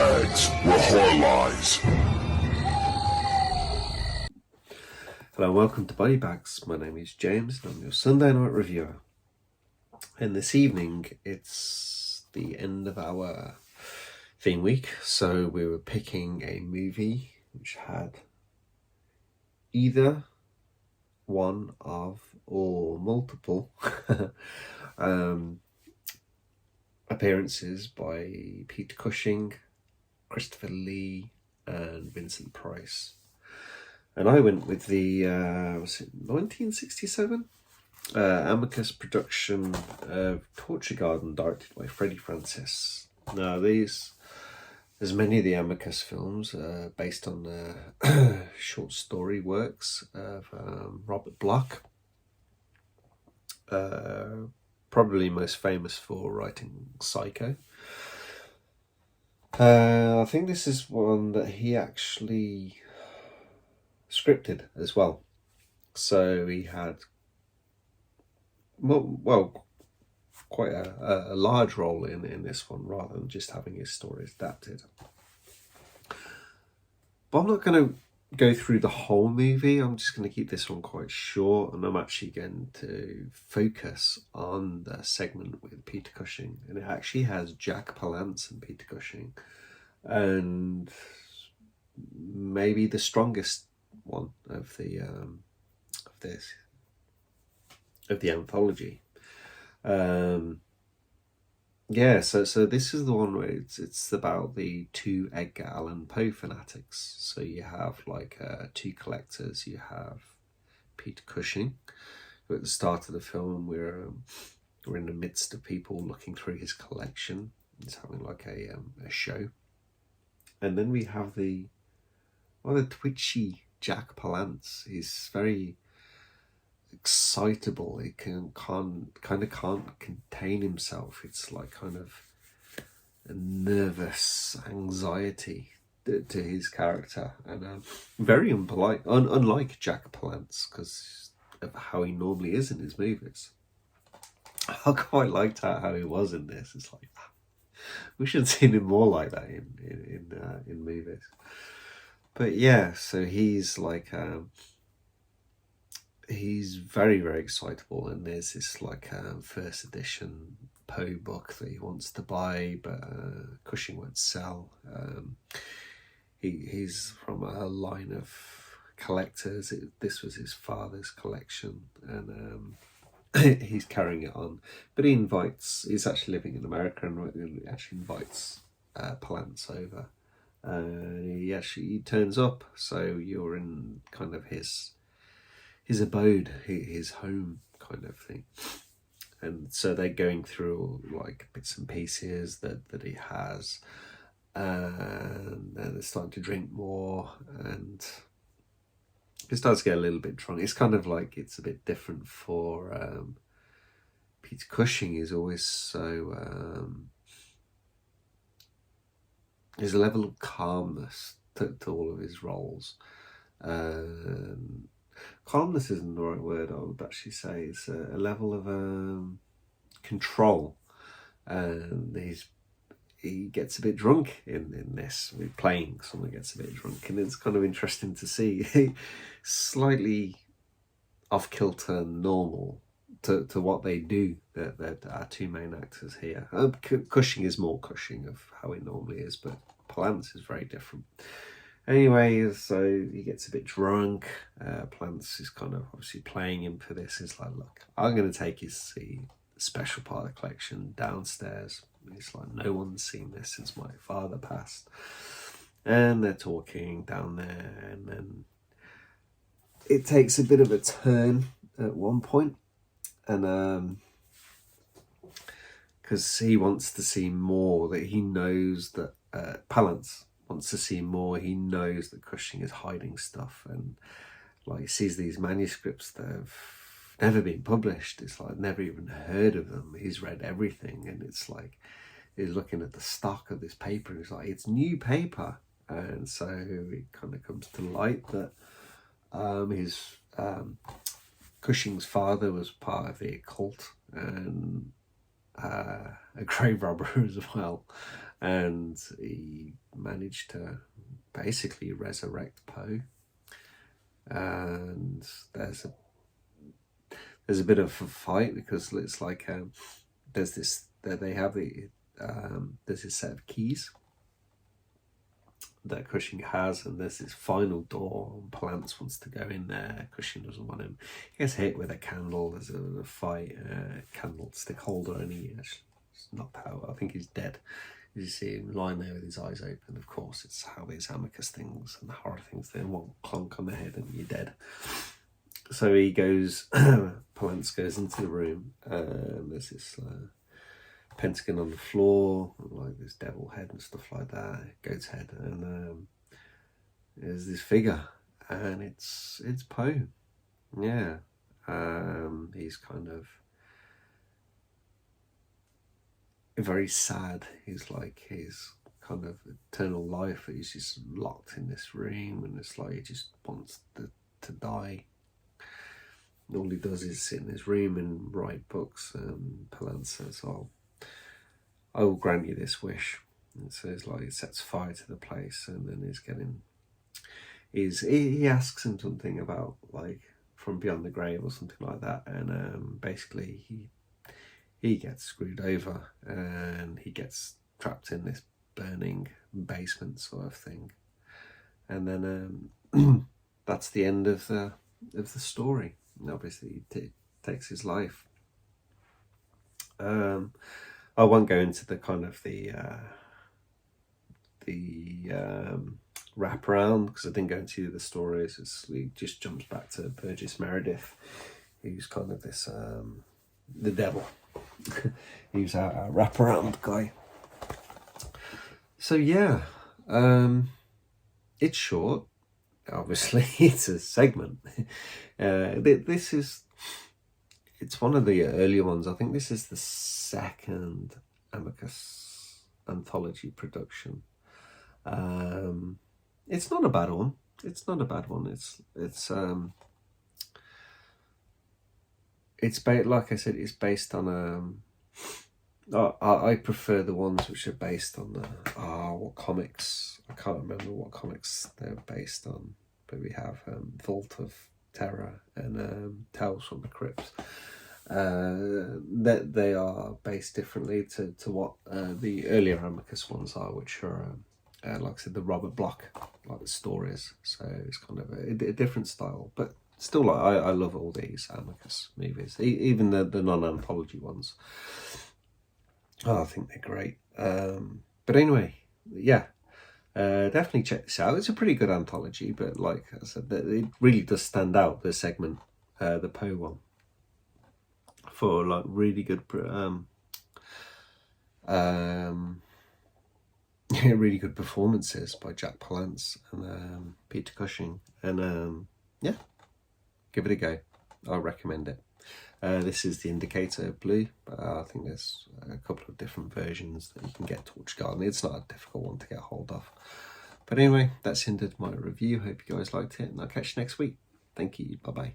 bags were horror lies. Hello and welcome to Body Bags. My name is James and I'm your Sunday night reviewer. And this evening it's the end of our theme week, so we were picking a movie which had either one of or multiple appearances by Peter Cushing, Christopher Lee and Vincent Price. And I went with the, was it 1967? Amicus production of Torture Garden, directed by Freddie Francis. Now there's many of the Amicus films based on the short story works of Robert Bloch. Probably most famous for writing Psycho. I think this is one that he actually scripted as well. So he had quite a large role in this one, rather than just having his stories adapted. But I'm not going to go through the whole movie. I'm just going to keep this one quite short, and I'm actually going to focus on the segment with Peter Cushing. And it actually has Jack Palance and Peter Cushing, and maybe the strongest one of the anthology. So this is the one where it's about the two Edgar Allan Poe fanatics. So you have like two collectors. You have Peter Cushing, who at the start of the film we're in the midst of people looking through his collection. He's having like a show, and then we have the twitchy Jack Palance. He's very excitable. He can't contain himself. It's like kind of a nervous anxiety to his character, and very unpolite, unlike Jack Palance, because of how he normally is in his movies. I quite liked how he was in this. It's like, we should have seen him more like that in movies. But yeah, so he's like he's very, very excitable, and there's this like first edition Poe book that he wants to buy, but Cushing won't sell. He's from a line of collectors. This was his father's collection, and he's carrying it on. But he's actually living in America, and he actually invites Palance over. He turns up, so you're in kind of his abode, his home kind of thing. And so they're going through like bits and pieces that he has, and then they're starting to drink more, and it starts to get a little bit drunk. It's kind of like, it's a bit different for Peter Cushing. Is always so there's a level of calmness to all of his roles. Calmness isn't the right word, I would actually say. It's a level of control, and he gets a bit drunk in this. With playing, someone gets a bit drunk, and it's kind of interesting to see. Slightly off kilter and normal to what they do, that our two main actors here. Cushing is more Cushing of how he normally is, but Palance is very different. Anyway, so he gets a bit drunk. Palance is kind of obviously playing him for this. He's like, look, I'm going to take you to see the special part of the collection downstairs. And he's like, no one's seen this since my father passed. And they're talking down there, and then it takes a bit of a turn at one point, and because he wants to see more, that he knows that Palance wants to see more. He knows that Cushing is hiding stuff, and like he sees these manuscripts that have never been published. It's like, never even heard of them. He's read everything, and it's like he's looking at the stock of this paper, and he's like, it's new paper. And so it kind of comes to light that his Cushing's father was part of the occult, and a grave robber as well, and he managed to basically resurrect Poe, and there's a bit of a fight because it's like there's this they have the there's this set of keys that Cushing has, and there's this final door, and Palance wants to go in there. Cushing doesn't want him. He gets hit with a candle. There's a fight, candlestick holder, and he's knocked out. I think he's dead. You see him lying there with his eyes open. Of course, it's how these Amicus things and the horror things, they won't clunk on the head and you're dead. So he goes, Palance goes into the room, and there's this pentagon on the floor, like this devil head and stuff like that, goat's head, and there's this figure, and it's Poe. Yeah, he's kind of very sad. He's like his kind of eternal life. He's just locked in this room, and it's like he just wants to die. All he does is sit in his room and write books. Palance says, I will grant you this wish. And so it's like he sets fire to the place, and then he asks him something about like from beyond the grave or something like that, and basically he gets screwed over and he gets trapped in this burning basement sort of thing, and then that's the end of the story. And obviously he takes his life. I won't go into the kind of the wraparound because I didn't go into the stories. It just jumps back to Burgess Meredith, who's kind of this the devil. He's our wraparound guy. So yeah, it's short. Obviously, it's a segment. It's one of the earlier ones. I think this is the second Amicus anthology production. It's not a bad one. It's like I said, it's based on I prefer the ones which are based on what comics. I can't remember what comics they're based on, but we have Vault of Terror and Tales from the Crypt. That they are based differently to what the earlier Amicus ones are, which are like I said, the Robert Bloch like the stories. So it's kind of a different style, but still, like I love all these Amicus movies, even the non-anthology ones. I think they're great. But anyway, yeah, definitely check this out. It's a pretty good anthology, but like I said, it really does stand out, the segment, the Poe one, for like really good really good performances by Jack Palance and Peter Cushing, and yeah, give it a go. I recommend it. This is the Indicator Blue. I think there's a couple of different versions that you can get to Torch Garden. It's not a difficult one to get hold of. But anyway, that's ended my review. Hope you guys liked it, and I'll catch you next week. Thank you. Bye-bye.